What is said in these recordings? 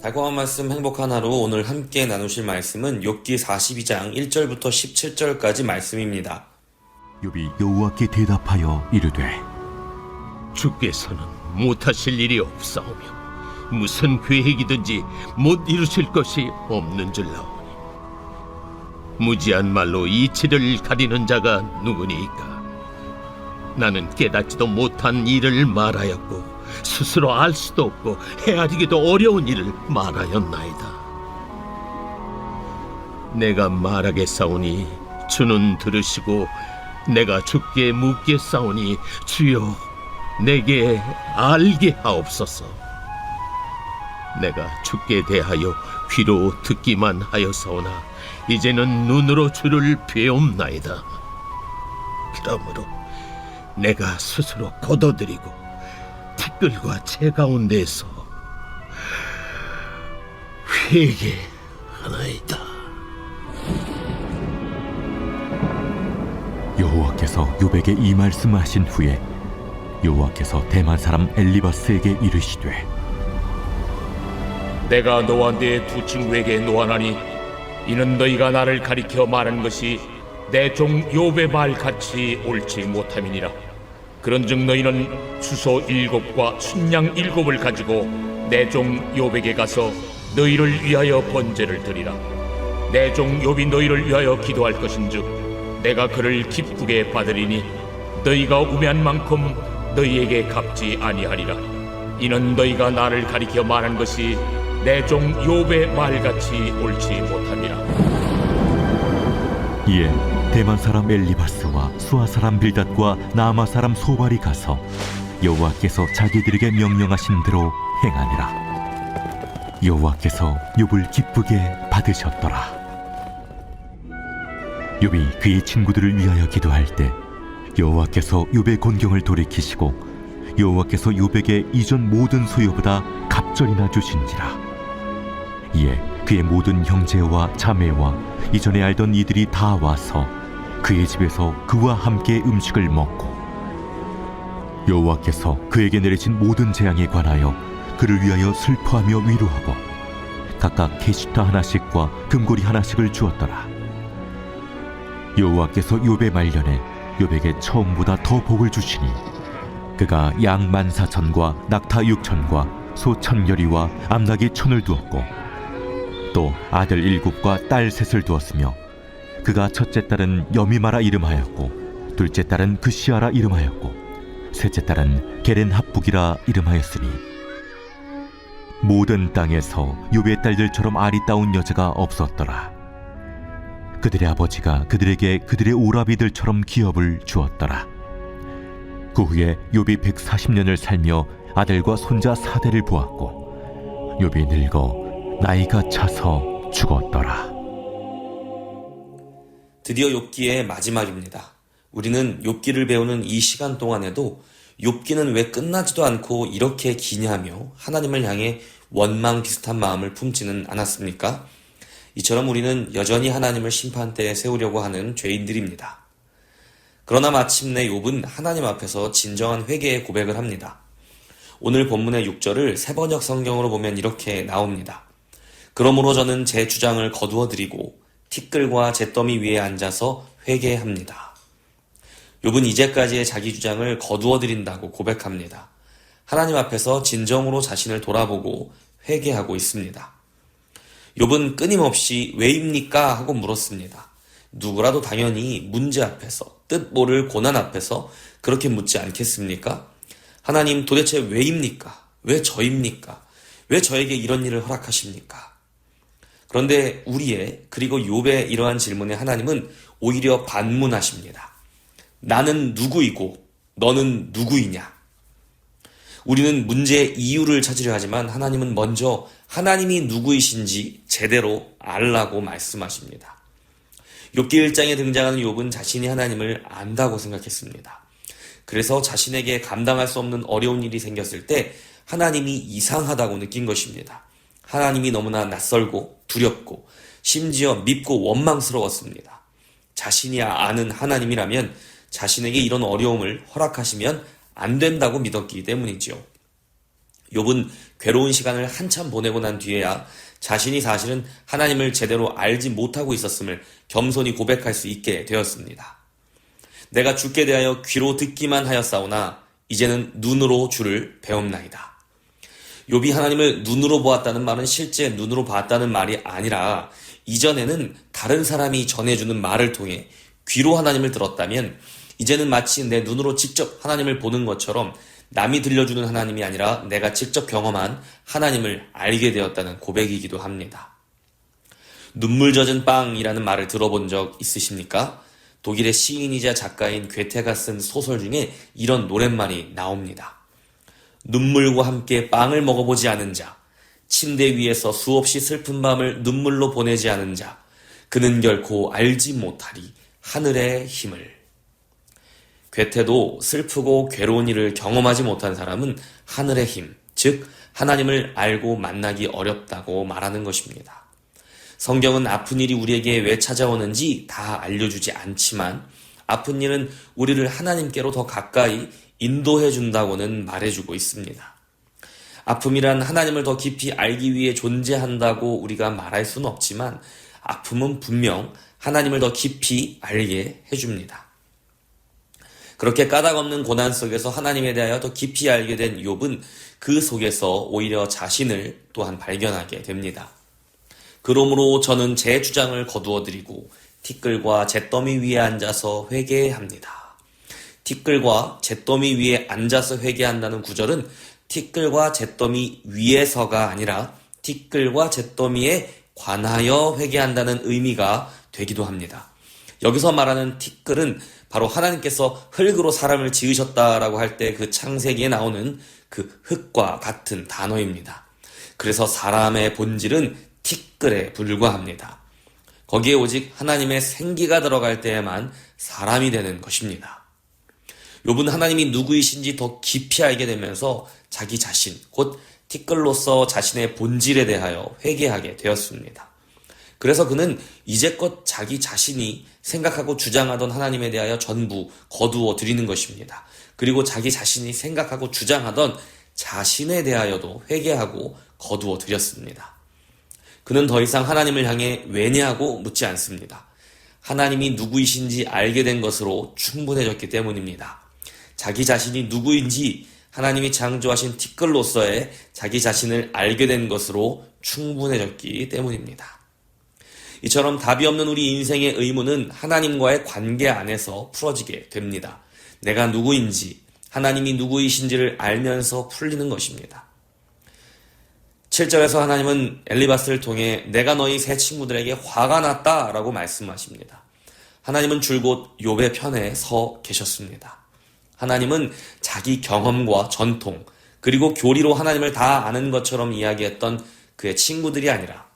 달콤한 말씀 행복한 하루 오늘 함께 나누실 말씀은 욥기 42장 1절부터 17절까지 말씀입니다. 욥이 여호와께 대답하여 이르되 주께서는 못하실 일이 없사오며 무슨 계획이든지 못 이루실 것이 없는 줄 나오니 무지한 말로 이치를 가리는 자가 누구니이까. 나는 깨닫지도 못한 일을 말하였고 스스로 알 수도 없고 헤아리기도 어려운 일을 말하였나이다. 내가 말하겠사오니 주는 들으시고 내가 주께 묻겠사오니 주여 내게 알게 하옵소서. 내가 주께 대하여 귀로 듣기만 하였사오나 이제는 눈으로 주를 배움나이다. 그러므로 내가 스스로 거둬들이고 티끌과 재 가운데서 회개하나이다. 여호와께서 욥에게 이 말씀하신 후에 여호와께서 대만 사람 엘리바스에게 이르시되 내가 너와 네 두 친구에게 노하나니 이는 너희가 나를 가리켜 말하는 것이 내 종 욥의 말 같이 옳지 못함이니라. 그런즉 너희는 수소 7과 순양 7을 가지고 내 종 욥에게 가서 너희를 위하여 번제를 드리라. 내 종 욥이 너희를 위하여 기도할 것인즉 내가 그를 기쁘게 받으리니 너희가 우매한 만큼 너희에게 갚지 아니하리라. 이는 너희가 나를 가리켜 말한 것이 내 종 욥의 말같이 옳지 못함이라. 이에 대만 사람 엘리바스와 수아 사람 빌닷과 나아마 사람 소발이 가서 여호와께서 자기들에게 명령하신 대로 행하니라. 여호와께서 욥을 기쁘게 받으셨더라. 욥이 그의 친구들을 위하여 기도할 때 여호와께서 욥의 곤경을 돌이키시고 여호와께서 욥에게 이전 모든 소유보다 갑절이나 주신지라. 이에 그의 모든 형제와 자매와 이전에 알던 이들이 다 와서 그의 집에서 그와 함께 음식을 먹고 여호와께서 그에게 내리신 모든 재앙에 관하여 그를 위하여 슬퍼하며 위로하고 각각 게시타 하나씩과 금고리 하나씩을 주었더라. 여호와께서 욥의 말년에 욥에게 처음보다 더 복을 주시니 그가 양 14,000과 낙타 6,000과 소 1,000여리와 암낙이 1,000을 두었고 또 아들 7과 딸 3을 두었으며 그가 첫째 딸은 여미마라 이름하였고 둘째 딸은 그시아라 이름하였고 셋째 딸은 게렌합북이라 이름하였으니 모든 땅에서 욥의 딸들처럼 아리따운 여자가 없었더라. 그들의 아버지가 그들에게 그들의 오라비들처럼 기업을 주었더라. 그 후에 욥이 140년을 살며 아들과 손자 4대를 보았고 욥이 늙어 나이가 차서 죽었더라. 드디어 욥기의 마지막입니다. 우리는 욥기를 배우는 이 시간 동안에도 욥기는 왜 끝나지도 않고 이렇게 기냐며 하나님을 향해 원망 비슷한 마음을 품지는 않았습니까? 이처럼 우리는 여전히 하나님을 심판대에 세우려고 하는 죄인들입니다. 그러나 마침내 욥은 하나님 앞에서 진정한 회개의 고백을 합니다. 오늘 본문의 6절을 새번역 성경으로 보면 이렇게 나옵니다. 그러므로 저는 제 주장을 거두어드리고 티끌과 잿더미 위에 앉아서 회개합니다. 욥은 이제까지의 자기 주장을 거두어드린다고 고백합니다. 하나님 앞에서 진정으로 자신을 돌아보고 회개하고 있습니다. 욥은 끊임없이 왜입니까? 하고 물었습니다. 누구라도 당연히 문제 앞에서, 뜻 모를 고난 앞에서 그렇게 묻지 않겠습니까? 하나님 도대체 왜입니까? 왜 저입니까? 왜 저에게 이런 일을 허락하십니까? 그런데 우리의 그리고 욥의 이러한 질문에 하나님은 오히려 반문하십니다. 나는 누구이고 너는 누구이냐? 우리는 문제의 이유를 찾으려 하지만 하나님은 먼저 하나님이 누구이신지 제대로 알라고 말씀하십니다. 욥기 1장에 등장하는 욥은 자신이 하나님을 안다고 생각했습니다. 그래서 자신에게 감당할 수 없는 어려운 일이 생겼을 때 하나님이 이상하다고 느낀 것입니다. 하나님이 너무나 낯설고 두렵고 심지어 밉고 원망스러웠습니다. 자신이 아는 하나님이라면 자신에게 이런 어려움을 허락하시면 안 된다고 믿었기 때문이지요. 욥은 괴로운 시간을 한참 보내고 난 뒤에야 자신이 사실은 하나님을 제대로 알지 못하고 있었음을 겸손히 고백할 수 있게 되었습니다. 내가 주께 대하여 귀로 듣기만 하였사오나 이제는 눈으로 주를 배움나이다. 욥이 하나님을 눈으로 보았다는 말은 실제 눈으로 봤다는 말이 아니라 이전에는 다른 사람이 전해주는 말을 통해 귀로 하나님을 들었다면 이제는 마치 내 눈으로 직접 하나님을 보는 것처럼 남이 들려주는 하나님이 아니라 내가 직접 경험한 하나님을 알게 되었다는 고백이기도 합니다. 눈물 젖은 빵이라는 말을 들어본 적 있으십니까? 독일의 시인이자 작가인 괴테가 쓴 소설 중에 이런 노랫말이 나옵니다. 눈물과 함께 빵을 먹어보지 않은 자, 침대 위에서 수없이 슬픈 밤을 눈물로 보내지 않은 자, 그는 결코 알지 못하리 하늘의 힘을. 괴테도 슬프고 괴로운 일을 경험하지 못한 사람은 하늘의 힘, 즉 하나님을 알고 만나기 어렵다고 말하는 것입니다. 성경은 아픈 일이 우리에게 왜 찾아오는지 다 알려주지 않지만 아픈 일은 우리를 하나님께로 더 가까이 인도해 준다고는 말해주고 있습니다. 아픔이란 하나님을 더 깊이 알기 위해 존재한다고 우리가 말할 수는 없지만 아픔은 분명 하나님을 더 깊이 알게 해줍니다. 그렇게 까닭없는 고난 속에서 하나님에 대하여 더 깊이 알게 된 욥은 그 속에서 오히려 자신을 또한 발견하게 됩니다. 그러므로 저는 제 주장을 거두어드리고 티끌과 잿더미 위에 앉아서 회개합니다. 티끌과 잿더미 위에 앉아서 회개한다는 구절은 티끌과 잿더미 위에서가 아니라 티끌과 잿더미에 관하여 회개한다는 의미가 되기도 합니다. 여기서 말하는 티끌은 바로 하나님께서 흙으로 사람을 지으셨다라고 할 때 그 창세기에 나오는 그 흙과 같은 단어입니다. 그래서 사람의 본질은 티끌에 불과합니다. 거기에 오직 하나님의 생기가 들어갈 때에만 사람이 되는 것입니다. 욥은 하나님이 누구이신지 더 깊이 알게 되면서 자기 자신, 곧 티끌로서 자신의 본질에 대하여 회개하게 되었습니다. 그래서 그는 이제껏 자기 자신이 생각하고 주장하던 하나님에 대하여 전부 거두어 드리는 것입니다. 그리고 자기 자신이 생각하고 주장하던 자신에 대하여도 회개하고 거두어 드렸습니다. 그는 더 이상 하나님을 향해 왜냐고 묻지 않습니다. 하나님이 누구이신지 알게 된 것으로 충분해졌기 때문입니다. 자기 자신이 누구인지 하나님이 창조하신 티끌로서의 자기 자신을 알게 된 것으로 충분해졌기 때문입니다. 이처럼 답이 없는 우리 인생의 의문은 하나님과의 관계 안에서 풀어지게 됩니다. 내가 누구인지, 하나님이 누구이신지를 알면서 풀리는 것입니다. 7절에서 하나님은 엘리바스를 통해 내가 너희 세 친구들에게 화가 났다라고 말씀하십니다. 하나님은 줄곧 욥의 편에 서 계셨습니다. 하나님은 자기 경험과 전통, 그리고 교리로 하나님을 다 아는 것처럼 이야기했던 그의 친구들이 아니라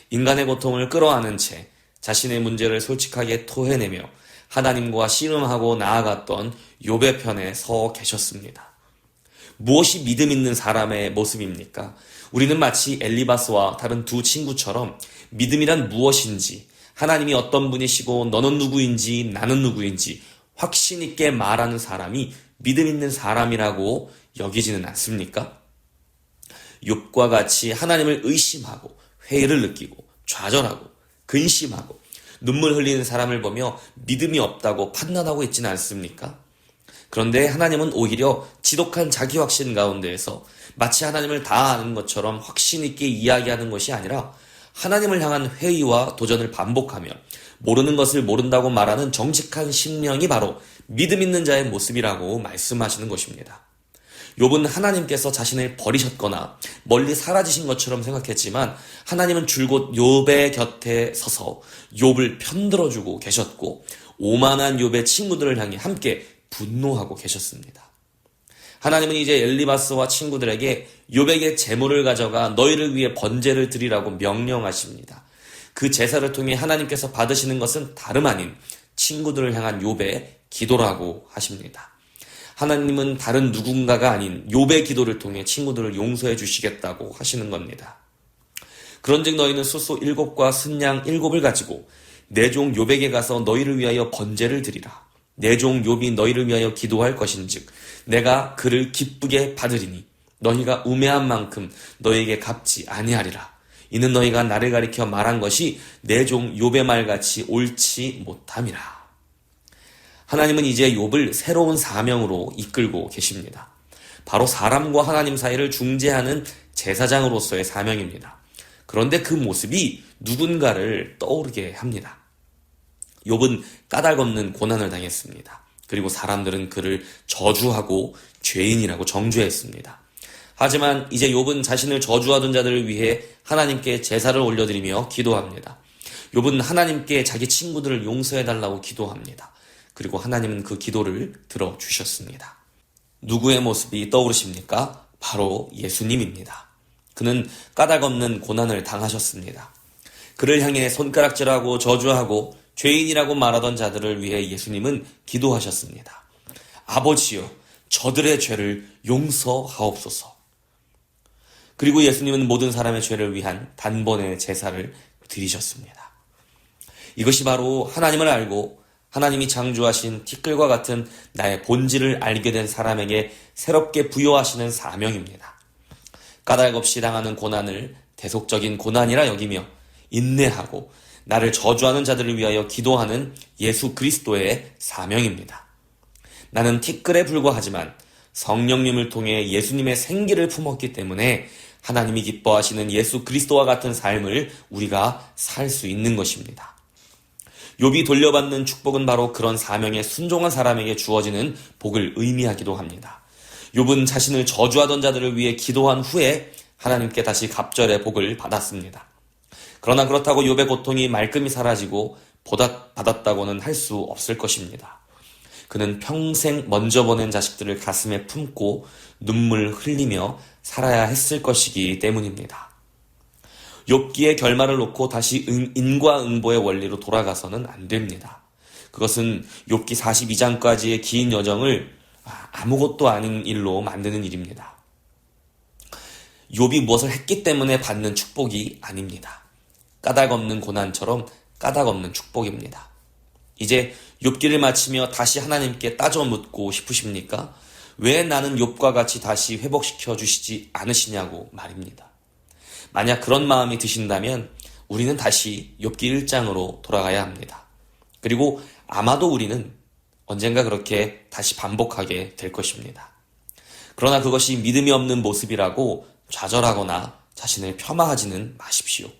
인간의 고통을 끌어안은 채 자신의 문제를 솔직하게 토해내며 하나님과 씨름하고 나아갔던 욥의 편에 서 계셨습니다. 무엇이 믿음 있는 사람의 모습입니까? 우리는 마치 엘리바스와 다른 두 친구처럼 믿음이란 무엇인지, 하나님이 어떤 분이시고 너는 누구인지 나는 누구인지 확신 있게 말하는 사람이 믿음 있는 사람이라고 여기지는 않습니까? 욥과 같이 하나님을 의심하고 회의를 느끼고 좌절하고 근심하고 눈물 흘리는 사람을 보며 믿음이 없다고 판단하고 있지는 않습니까? 그런데 하나님은 오히려 지독한 자기 확신 가운데에서 마치 하나님을 다 아는 것처럼 확신 있게 이야기하는 것이 아니라 하나님을 향한 회의와 도전을 반복하며 모르는 것을 모른다고 말하는 정직한 심령이 바로 믿음 있는 자의 모습이라고 말씀하시는 것입니다. 욥은 하나님께서 자신을 버리셨거나 멀리 사라지신 것처럼 생각했지만 하나님은 줄곧 욥의 곁에 서서 욥을 편들어주고 계셨고 오만한 욥의 친구들을 향해 함께 분노하고 계셨습니다. 하나님은 이제 엘리바스와 친구들에게 욥에게 재물을 가져가 너희를 위해 번제를 드리라고 명령하십니다. 그 제사를 통해 하나님께서 받으시는 것은 다름 아닌 친구들을 향한 욥의 기도라고 하십니다. 하나님은 다른 누군가가 아닌 욥의 기도를 통해 친구들을 용서해 주시겠다고 하시는 겁니다. 그런즉 너희는 숫소 7과 순양 7을 가지고 내 종 욥에게 가서 너희를 위하여 번제를 드리라. 내 종 욥이 너희를 위하여 기도할 것인즉 내가 그를 기쁘게 받으리니 너희가 우매한 만큼 너희에게 갚지 아니하리라. 이는 너희가 나를 가리켜 말한 것이 내 종 욥의 말같이 옳지 못함이라. 하나님은 이제 욥을 새로운 사명으로 이끌고 계십니다. 바로 사람과 하나님 사이를 중재하는 제사장으로서의 사명입니다. 그런데 그 모습이 누군가를 떠오르게 합니다. 욥은 까닭없는 고난을 당했습니다. 그리고 사람들은 그를 저주하고 죄인이라고 정죄했습니다. 하지만 이제 욥은 자신을 저주하던 자들을 위해 하나님께 제사를 올려드리며 기도합니다. 욥은 하나님께 자기 친구들을 용서해달라고 기도합니다. 그리고 하나님은 그 기도를 들어주셨습니다. 누구의 모습이 떠오르십니까? 바로 예수님입니다. 그는 까닭없는 고난을 당하셨습니다. 그를 향해 손가락질하고 저주하고 죄인이라고 말하던 자들을 위해 예수님은 기도하셨습니다. 아버지여, 저들의 죄를 용서하옵소서. 그리고 예수님은 모든 사람의 죄를 위한 단번에 제사를 드리셨습니다. 이것이 바로 하나님을 알고 하나님이 창조하신 티끌과 같은 나의 본질을 알게 된 사람에게 새롭게 부여하시는 사명입니다. 까닭 없이 당하는 고난을 대속적인 고난이라 여기며 인내하고 나를 저주하는 자들을 위하여 기도하는 예수 그리스도의 사명입니다. 나는 티끌에 불과하지만 성령님을 통해 예수님의 생기를 품었기 때문에 하나님이 기뻐하시는 예수 그리스도와 같은 삶을 우리가 살 수 있는 것입니다. 욥이 돌려받는 축복은 바로 그런 사명에 순종한 사람에게 주어지는 복을 의미하기도 합니다. 욥은 자신을 저주하던 자들을 위해 기도한 후에 하나님께 다시 갑절의 복을 받았습니다. 그러나 그렇다고 욥의 고통이 말끔히 사라지고 보답받았다고는 할 수 없을 것입니다. 그는 평생 먼저 보낸 자식들을 가슴에 품고 눈물 흘리며 살아야 했을 것이기 때문입니다. 욥기의 결말을 놓고 다시 인과응보의 원리로 돌아가서는 안 됩니다. 그것은 욥기 42장까지의 긴 여정을 아무것도 아닌 일로 만드는 일입니다. 욥이 무엇을 했기 때문에 받는 축복이 아닙니다. 까닭없는 고난처럼 까닭없는 축복입니다. 이제 욥기를 마치며 다시 하나님께 따져 묻고 싶으십니까? 왜 나는 욥과 같이 다시 회복시켜 주시지 않으시냐고 말입니다. 만약 그런 마음이 드신다면 우리는 다시 욥기 1장으로 돌아가야 합니다. 그리고 아마도 우리는 언젠가 그렇게 다시 반복하게 될 것입니다. 그러나 그것이 믿음이 없는 모습이라고 좌절하거나 자신을 폄하하지는 마십시오.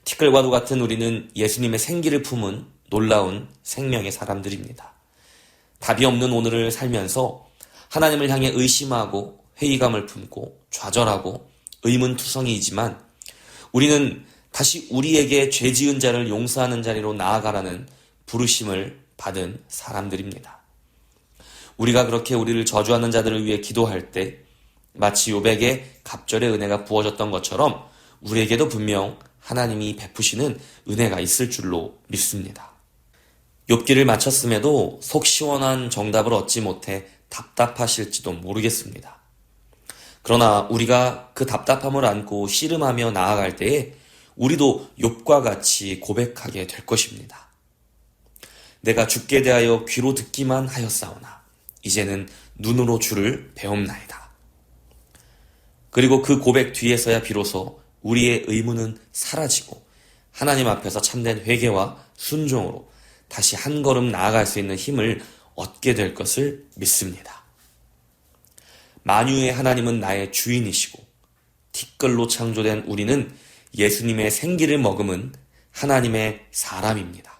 티끌과도 같은 우리는 예수님의 생기를 품은 놀라운 생명의 사람들입니다. 답이 없는 오늘을 살면서 하나님을 향해 의심하고 회의감을 품고 좌절하고 의문투성이이지만 우리는 다시 우리에게 죄 지은 자를 용서하는 자리로 나아가라는 부르심을 받은 사람들입니다. 우리가 그렇게 우리를 저주하는 자들을 위해 기도할 때 마치 욥에게 갑절의 은혜가 부어졌던 것처럼 우리에게도 분명 하나님이 베푸시는 은혜가 있을 줄로 믿습니다. 욥기를 마쳤음에도 속 시원한 정답을 얻지 못해 답답하실지도 모르겠습니다. 그러나 우리가 그 답답함을 안고 씨름하며 나아갈 때에 우리도 욥과 같이 고백하게 될 것입니다. 내가 주께 대하여 귀로 듣기만 하였사오나 이제는 눈으로 주를 배움나이다. 그리고 그 고백 뒤에서야 비로소 우리의 의문은 사라지고 하나님 앞에서 참된 회개와 순종으로 다시 한 걸음 나아갈 수 있는 힘을 얻게 될 것을 믿습니다. 만유의 하나님은 나의 주인이시고 티끌로 창조된 우리는 예수님의 생기를 머금은 하나님의 사람입니다.